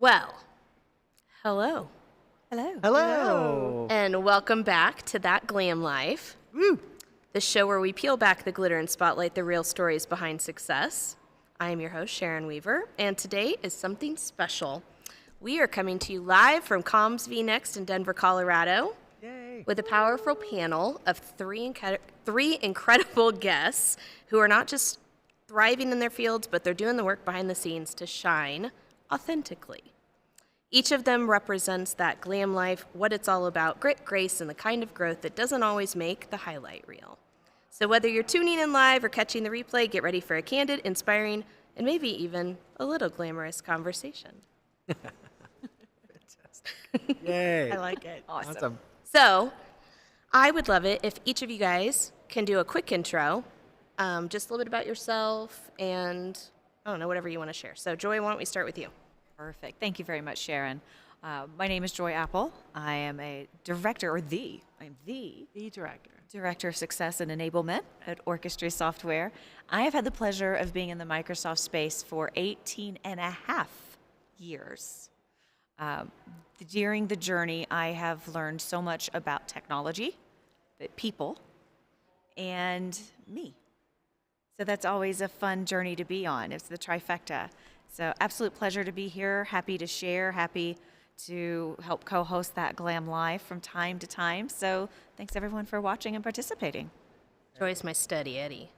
Well, hello, Hello. Hello. and welcome back to That Glam Life, Woo. the show where we peel back the glitter and spotlight the real stories behind success. I am your host, Sharon Weaver, and today is something special. We are coming to you live from Comms vNext in Denver, Colorado, Yay. with a powerful panel of three incredible guests who are not just thriving in their fields, but they're doing the work behind the scenes to shine authentically. Each of them represents that glam life, what it's all about, grit, grace, and the kind of growth that doesn't always make the highlight reel. So whether you're tuning in live or catching the replay, get ready for a candid, inspiring, and maybe even a little glamorous conversation. Yay. I like it. Awesome. So I would love it if each of you guys can do a quick intro, just a little bit about yourself and, I don't know, whatever you want to share. So Joy, why don't we start with you? Perfect. Thank you very much, Sharon. My name is Joy Apple. I am I'm the Director of Success and Enablement at Orchestra Software. I have had the pleasure of being in the Microsoft space for 18 and a half years. During the journey, I have learned so much about technology, people, and me. So that's always a fun journey to be on. It's the trifecta. So absolute pleasure to be here. Happy to share. Happy to help co-host that Glam Live from time to time. So thanks everyone for watching and participating. Joy's my steady Eddie.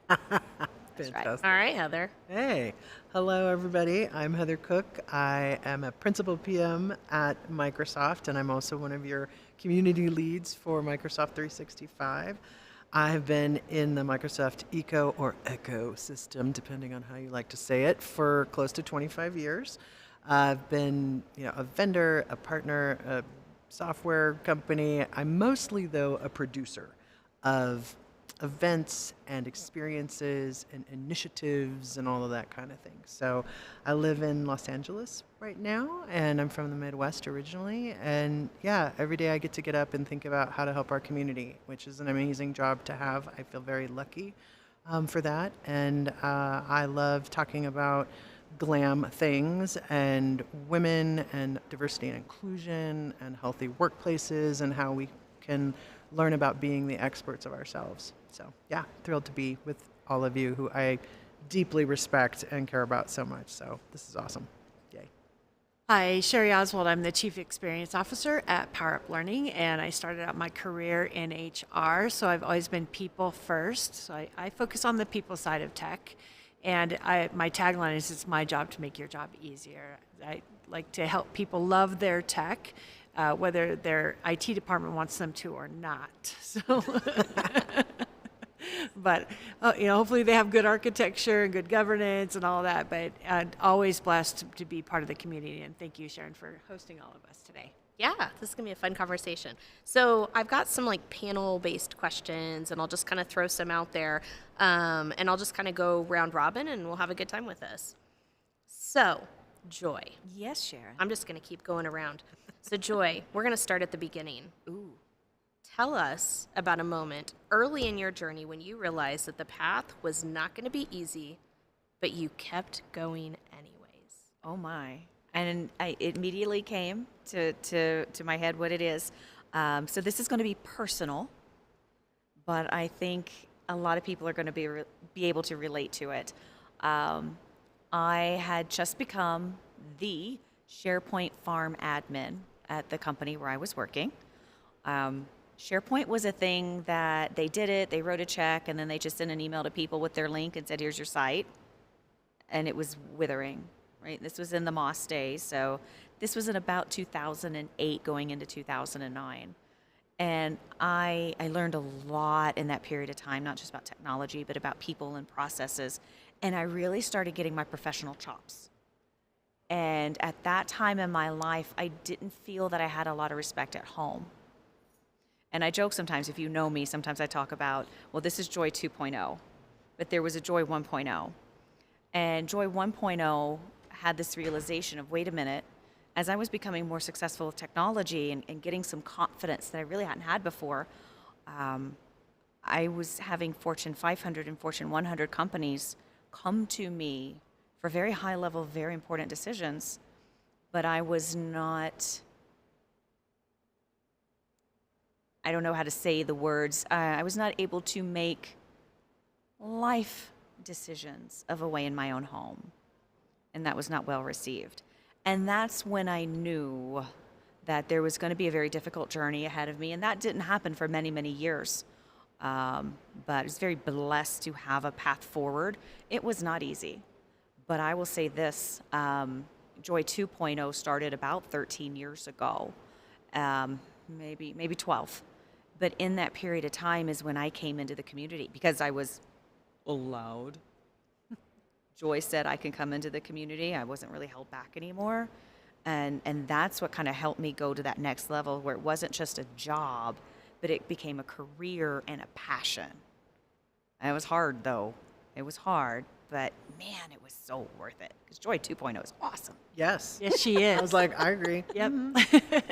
Fantastic. All right, Heather. Hey. Hello, everybody. I'm Heather Cook. I am a principal PM at Microsoft, and I'm also one of your community leads for Microsoft 365. I've been in the Microsoft eco or ecosystem, depending on how you like to say it, for close to 25 years. I've been, a vendor, a partner, a software company. I'm mostly, though, a producer of events and experiences and initiatives and all of that kind of thing. So I live in Los Angeles right now, and I'm from the Midwest originally. And yeah, every day I get up and think about how to help our community, which is an amazing job to have. I feel very lucky for that. And I love talking about glam things and women and diversity and inclusion and healthy workplaces and how we can learn about being the experts of ourselves. So yeah, thrilled to be with all of you who I deeply respect and care about so much. So this is awesome. Yay. Hi, Sherry Oswald. I'm the Chief Experience Officer at PowerUp Learning, and I started out my career in HR, so I've always been people first. So I focus on the people side of tech, and my tagline is, it's my job to make your job easier. I like to help people love their tech, whether their IT department wants them to or not. So, but hopefully they have good architecture and good governance and all that. But always blessed to be part of the community. And thank you, Sharon, for hosting all of us today. Yeah, this is going to be a fun conversation. So I've got some panel-based questions, and I'll just kind of throw some out there. And I'll just kind of go round robin, and we'll have a good time with this. So, Joy. Yes, Sharon. I'm just going to keep going around. So, Joy, we're going to start at the beginning. Ooh. Tell us about a moment early in your journey when you realized that the path was not going to be easy, but you kept going anyways. Oh my. And it immediately came to my head what it is. So this is going to be personal, but I think a lot of people are going to be able to relate to it. I had just become the SharePoint farm admin at the company where I was working. SharePoint was a thing that they wrote a check, and then they just sent an email to people with their link and said, here's your site. And it was withering, right? This was in the Moss days. So this was in about 2008 going into 2009. And I learned a lot in that period of time, not just about technology, but about people and processes. And I really started getting my professional chops. And at that time in my life, I didn't feel that I had a lot of respect at home. And I joke sometimes, if you know me, sometimes I talk about, well, this is Joy 2.0, but there was a Joy 1.0. And Joy 1.0 had this realization of, wait a minute, as I was becoming more successful with technology and getting some confidence that I really hadn't had before, I was having Fortune 500 and Fortune 100 companies come to me for very high level, very important decisions. but I was not, I don't know how to say the words, I was not able to make life decisions of away in my own home. And that was not well received. And that's when I knew that there was going to be a very difficult journey ahead of me. And that didn't happen for many, many years. But I was very blessed to have a path forward. It was not easy. But I will say this, Joy 2.0 started about 13 years ago, maybe 12. But in that period of time is when I came into the community because I was allowed. Joy said I can come into the community. I wasn't really held back anymore. And that's what kind of helped me go to that next level where it wasn't just a job, but it became a career and a passion. And it was hard, though. It was hard, but man, it was so worth it because Joy 2.0 is awesome. Yes. Yes, she is. I was like, I agree. Yep.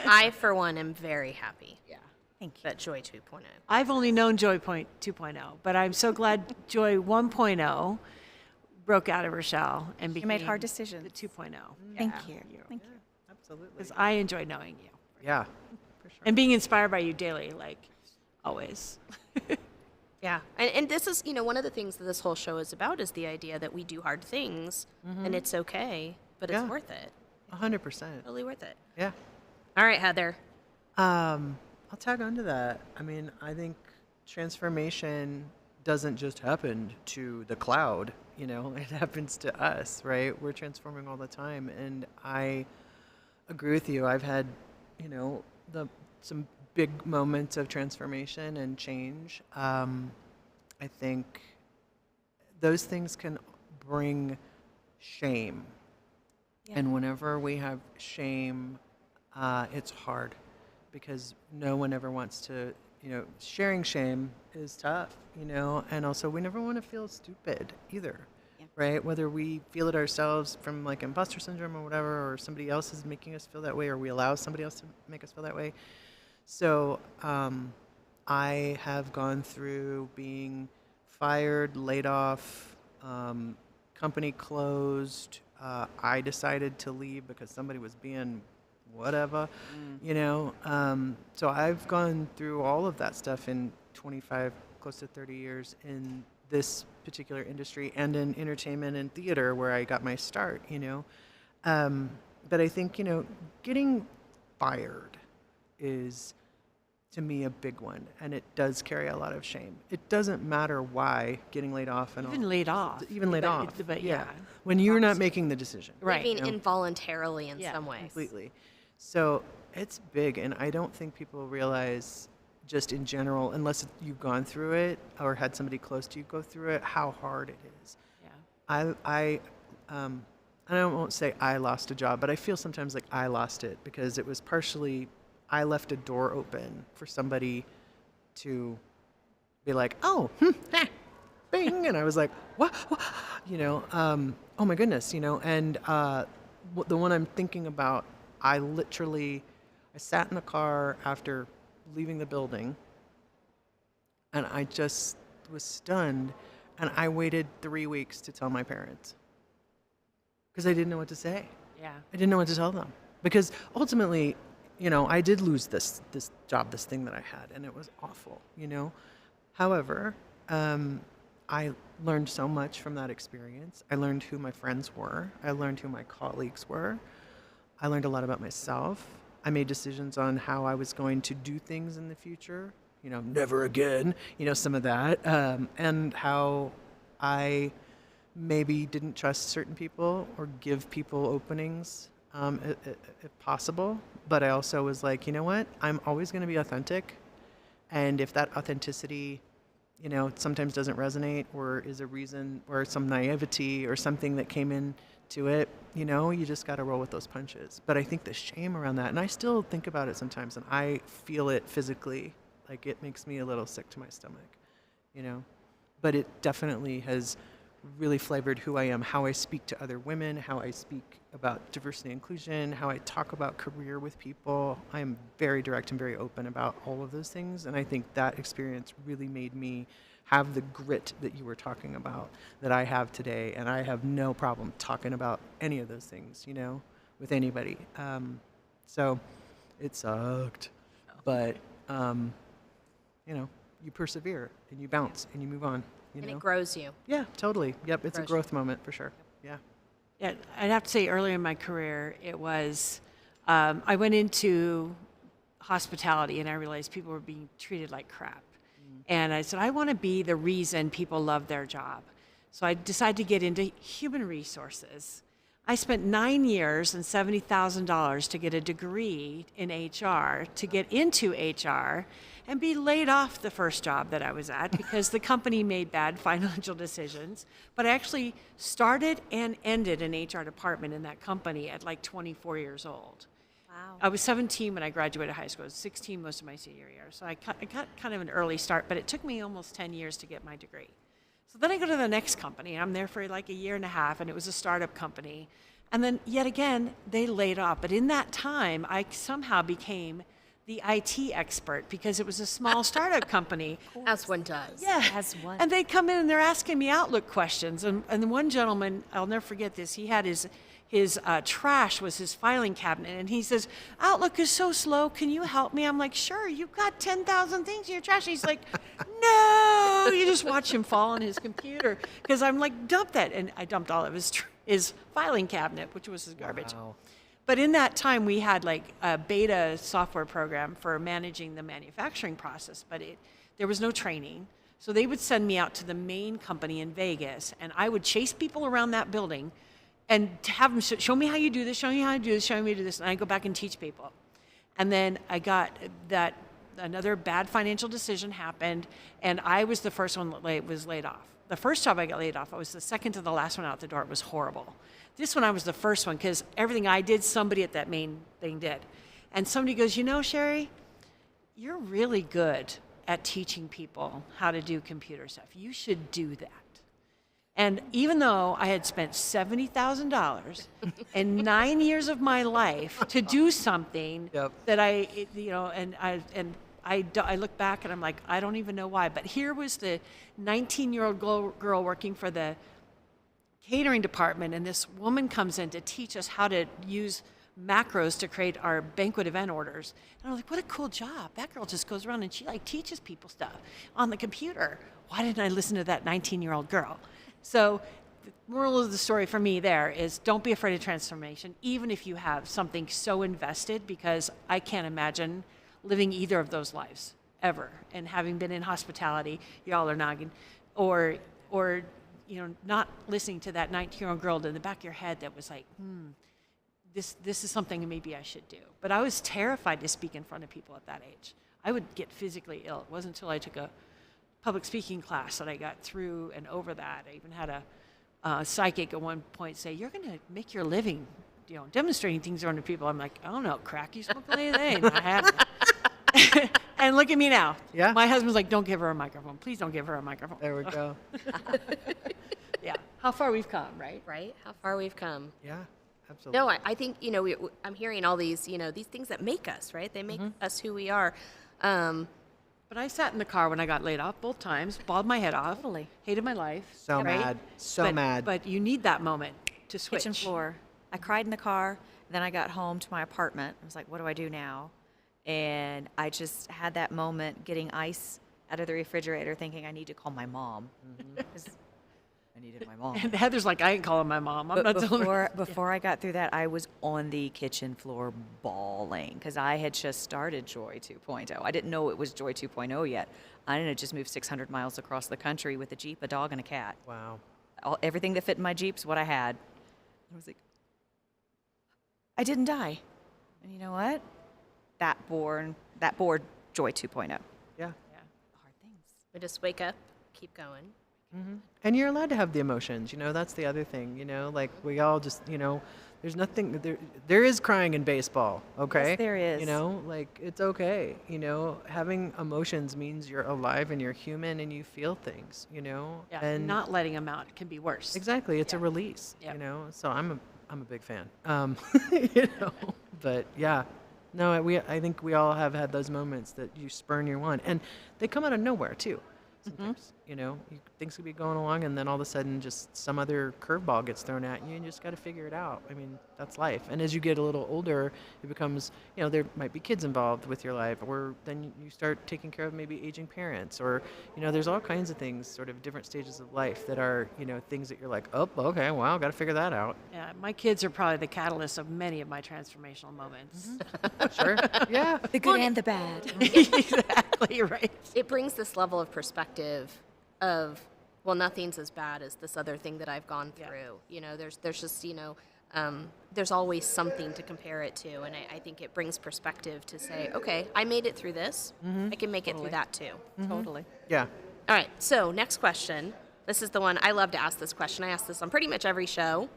I, for one, am very happy Yeah. Thank you. that Joy 2.0. I've only known Joy 2.0, but I'm so glad Joy 1.0 broke out of her shell and became made hard decisions. the 2.0. Thank you. Thank you. Absolutely. Because I enjoy knowing you Yeah, for sure. and being inspired by you daily, like always. Yeah. And this is, one of the things that this whole show is about is the idea that we do hard things and it's okay, but Yeah. it's worth it. 100%. Totally worth it. Yeah. All right, Heather. I'll tag on to that. I mean, I think transformation doesn't just happen to the cloud, it happens to us, right? We're transforming all the time. And I agree with you. I've had, some big moments of transformation and change. I think those things can bring shame. And whenever we have shame, it's hard because no one ever wants to, sharing shame is tough, and also we never want to feel stupid either, right? Whether we feel it ourselves from like imposter syndrome or whatever, or somebody else is making us feel that way, or we allow somebody else to make us feel that way. So I have gone through being fired, laid off, company closed. I decided to leave because somebody was being whatever, So I've gone through all of that stuff in 25, close to 30 years in this particular industry and in entertainment and theater where I got my start, But I think, getting fired is, to me, a big one, and it does carry a lot of shame. It doesn't matter why getting laid off and Even all. laid off. Even laid off. But yeah. When you're not making the decision. Right. Leaving involuntarily in Yeah. some ways. Completely. So it's big, and I don't think people realize just in general, unless you've gone through it or had somebody close to you go through it, how hard it is. Yeah. I won't say I lost a job, but I feel sometimes like I lost it because it was partially I left a door open for somebody to be like, oh, bing, and I was like, what? Oh my goodness, and the one I'm thinking about, I sat in the car after leaving the building, and I just was stunned, and I waited 3 weeks to tell my parents because I didn't know what to say. Yeah. I didn't know what to tell them because ultimately, I did lose this job, this thing that I had, and it was awful, However, I learned so much from that experience. I learned who my friends were. I learned who my colleagues were. I learned a lot about myself. I made decisions on how I was going to do things in the future, never again, some of that, and how I maybe didn't trust certain people or give people openings if possible. But I also was like, you know what? I'm always going to be authentic. And if that authenticity, sometimes doesn't resonate or is a reason or some naivety or something that came in to it, you just got to roll with those punches. But I think the shame around that, and I still think about it sometimes, and I feel it physically, like it makes me a little sick to my stomach, But it definitely has really flavored who I am, how I speak to other women, how I speak about diversity and inclusion, how I talk about career with people. I am very direct and very open about all of those things. And I think that experience really made me have the grit that you were talking about that I have today. And I have no problem talking about any of those things, with anybody. So it sucked, but you know, you persevere and you bounce and you move on. You And know? it grows you. Yeah, totally. Yep, it's a Grows you. growth moment for sure. Yeah. Yeah, I'd have to say earlier in my career, it was, I went into hospitality and I realized people were being treated like crap. And I said, I want to be the reason people love their job. So I decided to get into human resources. I spent 9 years and $70,000 to get a degree in HR, to get into HR, and be laid off the first job that I was at because the company made bad financial decisions. But I actually started and ended an HR department in that company at like 24 years old. Wow. I was 17 when I graduated high school. I was 16 most of my senior year. So I got kind of an early start, but it took me almost 10 years to get my degree. So then I go to the next company. I'm there for like a year and a half, and it was a startup company. And then yet again, they laid off. But in that time, I somehow became the IT expert because it was a small startup company. As one does. Yeah. As one. And they come in and they're asking me Outlook questions. And the one gentleman, I'll never forget this, he had his trash was his filing cabinet. And he says, Outlook is so slow. Can you help me? I'm like, sure, you've got 10,000 things in your trash. He's like, no. You just watch him fall on his computer. Because I'm like, dump that. And I dumped all of his filing cabinet, which was his garbage. Wow. But in that time, we had like a beta software program for managing the manufacturing process, but there was no training. So they would send me out to the main company in Vegas, and I would chase people around that building and have them show me how you do this, show me how you do this, show me how you do this, and I go back and teach people. And then I got that another bad financial decision happened, and I was the first one that was laid off. The first job I got laid off, I was the second to the last one out the door. It was horrible. This one, I was the first one because everything I did, somebody at that main thing did. And somebody goes, you know, Sherry, you're really good at teaching people how to do computer stuff. You should do that. And even though I had spent $70,000 and 9 years of my life to do something Yep. that I look back and I'm like, I don't even know why. But here was the 19-year-old girl working for the catering department, and this woman comes in to teach us how to use macros to create our banquet event orders. And I was like, what a cool job. That girl just goes around and she like teaches people stuff on the computer. Why didn't I listen to that 19-year-old girl? So the moral of the story for me there is don't be afraid of transformation, even if you have something so invested, because I can't imagine living either of those lives ever. And having been in hospitality, y'all are noggin, or not listening to that 19-year-old girl in the back of your head that was like, this is something maybe I should do. But I was terrified to speak in front of people at that age. I would get physically ill. It wasn't until I took a public speaking class that I got through and over that. I even had a psychic at one point say, you're going to make your living, demonstrating things around to people. I'm like, I don't know, crack, you smoke anything? I haven't. And look at me now. Yeah. My husband's like, don't give her a microphone. Please don't give her a microphone. There we go. Yeah. How far we've come, right? Right? How far we've come. Yeah, absolutely. No, I think, I'm hearing all these, these things that make us, right? They make us who we are. But I sat in the car when I got laid off both times, bawled my head off. Totally. Hated my life. So right? mad. So mad. But you need that moment to switch. Kitchen floor. I cried in the car. Then I got home to my apartment. I was like, what do I do now? And I just had that moment getting ice out of the refrigerator thinking I need to call my mom. 'Cause I needed my mom. And Heather's like, I ain't calling my mom. I'm But not telling her. before I got through that, I was on the kitchen floor bawling because I had just started Joy 2.0. I didn't know it was Joy 2.0 yet. I had just moved 600 miles across the country with a Jeep, a dog, and a cat. Wow. Everything that fit in my Jeep's what I had. I was like, I didn't die. And you know what? That bored Joy 2.0. Yeah. Hard things. We just wake up, keep going. And you're allowed to have the emotions, that's the other thing, like we all just, there's nothing, there is crying in baseball, okay? Yes, there is. Like it's okay, having emotions means you're alive and you're human and you feel things, Yeah, and not letting them out can be worse. exactly, it's a Yeah. release, Yep. so I'm a big fan, but yeah. No, I think we all have had those moments that you spurn your one, and they come out of nowhere too. sometimes. Things could be going along, and then all of a sudden, just some other curveball gets thrown at you, and you just got to figure it out. I mean, that's life. And as you get a little older, it becomes, there might be kids involved with your life, or then you start taking care of maybe aging parents, or there's all kinds of things, sort of different stages of life that are, things that you're like, oh, okay, well, got to figure that out. Yeah, my kids are probably the catalyst of many of my transformational moments. Sure. Yeah. The good and the bad. Exactly, right. It brings this level of perspective of, well, nothing's as bad as this other thing that I've gone through. There's just, there's always something to compare it to. And I think it brings perspective to say, okay, I made it through this. I can make it through that too. Totally. Yeah. All right, so next question. This is the one I love to ask this question. I ask this on pretty much every show.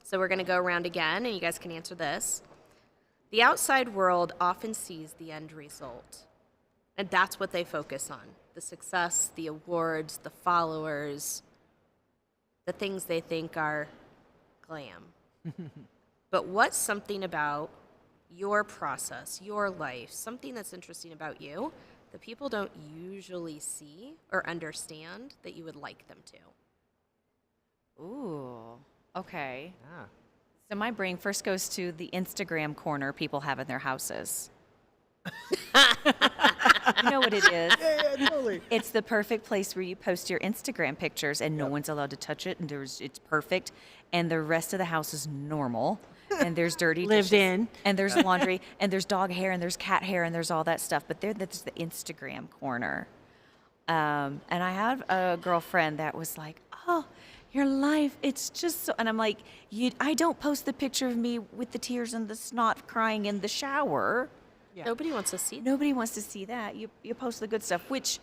So we're going to go around again, and you guys can answer this. The outside world often sees the end result, and that's what they focus on. The success, the awards, the followers, the things they think are glam. But what's something about your process, your life, something that's interesting about you that people don't usually see or understand that you would like them to? Ooh, okay. Yeah. So my brain first goes to the Instagram corner people have in their houses. You know what it is? Yeah, totally. It's the perfect place where you post your Instagram pictures and no one's allowed to touch it, and it's perfect, and the rest of the house is normal, and there's dirty Lived dishes, in. and there's laundry, and there's dog hair, and there's cat hair, and there's all that stuff. But that's the Instagram corner. And I had a girlfriend that was like, "Oh, your life, it's just so," and I'm like, I don't post the picture of me with the tears and the snot crying in the shower. Yeah. Nobody wants to see that. Nobody wants to see that. You post the good stuff, which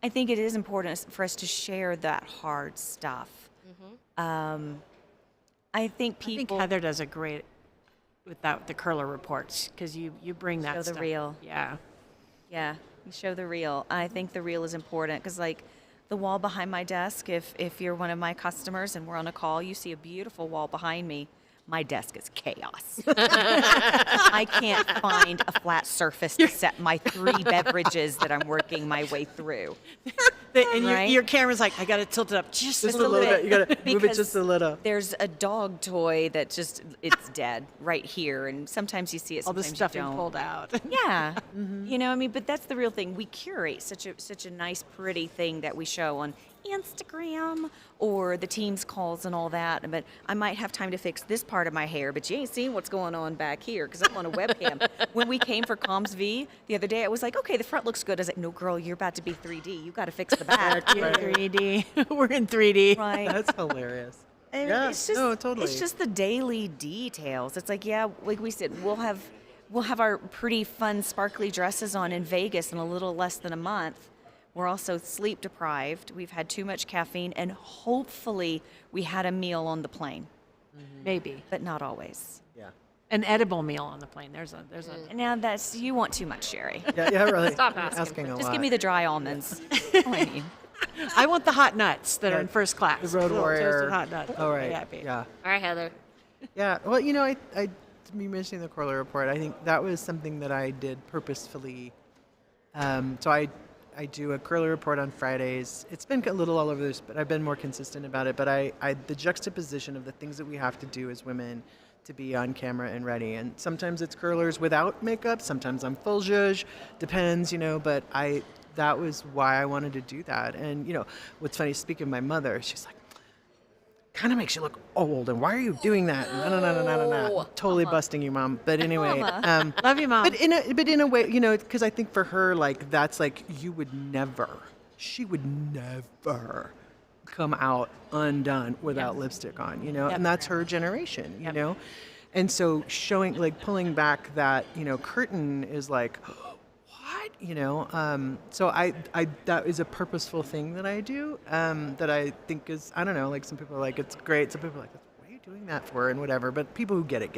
I think it is important for us to share that hard stuff. I think I think people Heather does a great without the curler reports because you bring that show the stuff. real. Yeah. Yeah, you show the real. I think the real is important because, like, the wall behind my desk, if you're one of my customers and we're on a call, you see a beautiful wall behind me. My desk is chaos. I can't find a flat surface to set my 3 beverages that I'm working my way through. And Right? your camera's like, I got to tilt it up just Just a a little little bit. bit. You got to move it Because just a little. There's a dog toy that it's dead right here, and sometimes you see it, All the sometimes stuff you you don't. pulled out. Yeah, I mean, but that's the real thing. We curate such a nice, pretty thing that we show on Instagram or the Teams calls and all that. But I might have time to fix this part of my hair, but you ain't seen what's going on back here because I'm on a webcam. When we came for Comms V the other day, I was like, okay, the front looks good. I was like, no, girl, you're about to be 3D. You got to fix the back. You're 3D. We're in 3D. Right. That's hilarious. I mean, Yeah, it's just, no, totally. It's just the daily details. It's like, yeah, like we said, we'll have our pretty fun, sparkly dresses on in Vegas in a little less than a month. We're also sleep deprived. We've had too much caffeine, and hopefully we had a meal on the plane, Maybe. but not always. Yeah. An edible meal on the plane. There's a Now you want too much, Sherry. Yeah, really. Stop You're asking a Just lot. give me the dry almonds. That's all I need. I want the hot nuts that are in first class. The Road Little Warrior. toasted hot nuts. Oh, right. Happy. Yeah. All right, Heather. Yeah. Well, me mentioning the Corler report, I think that was something that I did purposefully. So I do a curler report on Fridays. It's been a little all over this, but I've been more consistent about it. But the juxtaposition of the things that we have to do as women to be on camera and ready. And sometimes it's curlers without makeup. Sometimes I'm full zhuzh. Depends, but that was why I wanted to do that. And, what's funny, speaking of my mother, she's like, kind of makes you look old, and why are you doing that? No. Totally busting you, Mom. But anyway, Love you, Mom. but in a way, because I think for her, like, that's like, she would never come out undone without lipstick on, and that's her generation, you know? And so pulling back that, curtain is like, so that is a purposeful thing that I do, that I think is, I don't know, like, some people are like, it's great. Some people are like, what are you doing that for, and whatever. But people who get it,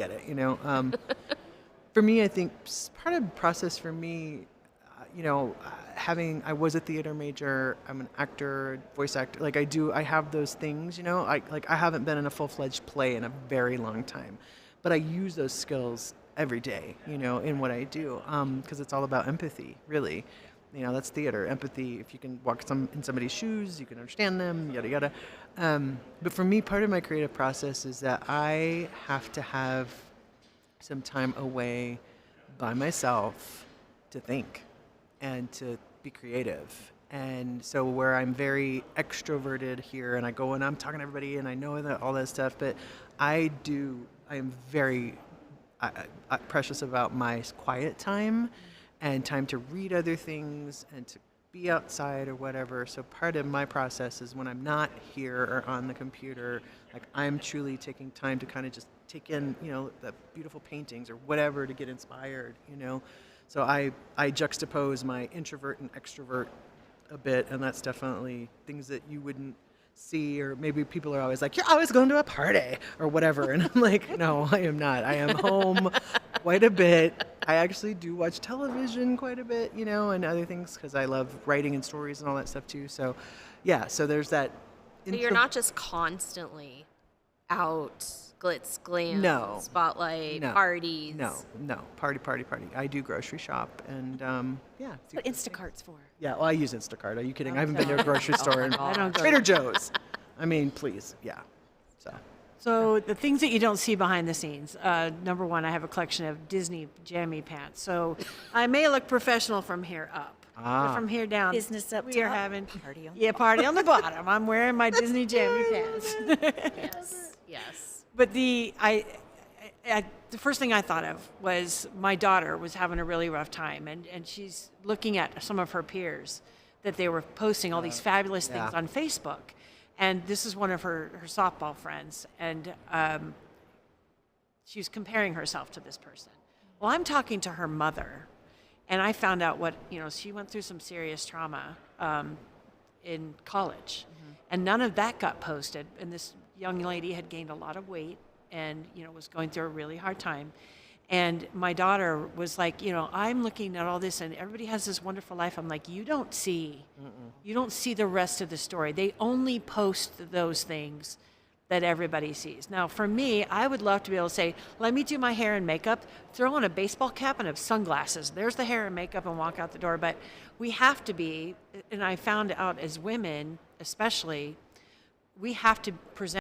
For me, I think part of the process for me, I was a theater major, I'm an actor, voice actor, I have those things, I haven't been in a full-fledged play in a very long time, but I use those skills every day, in what I do, because it's all about empathy, really. You know, that's theater, empathy. If you can walk in somebody's shoes, you can understand them, yada yada. But for me, part of my creative process is that I have to have some time away by myself to think and to be creative. And so where I'm very extroverted here and I go and I'm talking to everybody and I know that all that stuff, but I am very precious about my quiet time and time to read other things and to be outside or whatever. So part of my process is when I'm not here or on the computer, like I'm truly taking time to kind of just take in, you know, the beautiful paintings or whatever to get inspired, you know. So I juxtapose my introvert and extrovert a bit, and that's definitely things that you wouldn't see, or maybe people are always like, you're always going to a party or whatever, and I'm like, no, I am not. I am home quite a bit. I actually do watch television quite a bit, you know, and other things because I love writing and stories and all that stuff too. So yeah, so there's that. So you're not just constantly out, glitz, glam, No. spotlight, No. parties. No, party. I do grocery shop, and yeah. That's what Instacart's for. Yeah, well, I use Instacart. Are you kidding? I haven't been to a grocery store in I don't go Trader Joe's. I mean, please, yeah. So the things that you don't see behind the scenes. Number one, I have a collection of Disney jammy pants. So I may look professional from here up. But from here down, Business up we are top, having party on party on the bottom. I'm wearing my Disney jammy pants. Yes. But the first thing I thought of was my daughter was having a really rough time, and she's looking at some of her peers that they were posting all these fabulous things yeah. on Facebook, and this is one of her softball friends, and she was comparing herself to this person. Well, I'm talking to her mother, and I found out she went through some serious trauma in college, and none of that got posted. And this young lady had gained a lot of weight and, was going through a really hard time. And my daughter was like, I'm looking at all this and everybody has this wonderful life. I'm like, you don't see the rest of the story. They only post those things that everybody sees. Now, for me, I would love to be able to say, let me do my hair and makeup, throw on a baseball cap and have sunglasses. There's the hair and makeup and walk out the door. But we have to be, and I found out as women especially, we have to present